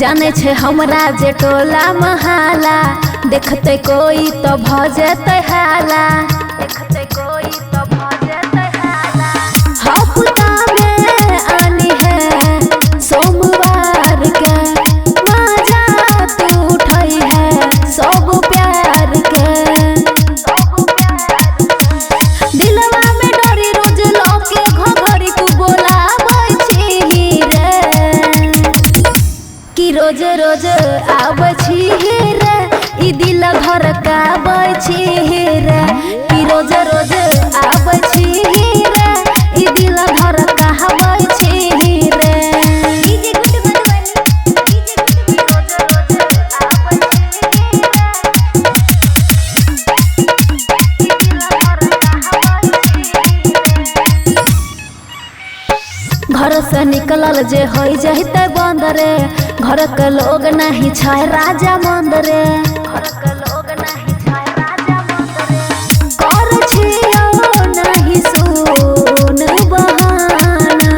जाने छे हमरा जे टोला महाला, देखते कोई तो भजते हाला, देखते कोई तो भजते हाला। हफ्ता में आनी है सोमवार के, मजा तू उठाई है सब प्यार के। दिलवा में डरी रोज लौके घोघरी तू बोलाबै छी रे, कि रोज रोज आबै छी रे, ई दिल धड़काबै छी रे, कि रोज रोज आबै छी रे, ई दिल धड़काबै छी रे। DJ good Madhubani, DJ good रोज रोज आबै छी रे, ई दिल धड़काबै छी रे। घर से निकलल जे होई जहिते बंद रे, घर के लोग नहीं छै राजा मंद रे, घर के लोग नहीं छै राजा मंद रे। कर छियो नहीं सुन बहाना,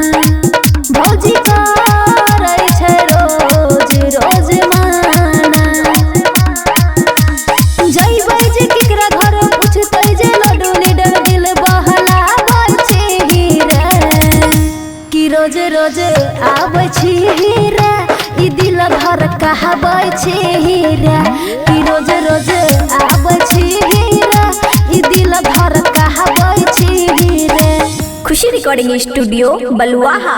भौजी करै छै रोज रोज माना। जइबै जे केकरा घर पूछतै जे लड्डू लीडर दिल बहलाबै छी रे, कि रोज रोज आबै छी रे, ई दिल धड़काबै छी रे, कि रोज रोज आबै छी रे, ई दिल धड़काबै छी रे। खुशी रिकॉर्डिंग स्टूडियो बलुआहा।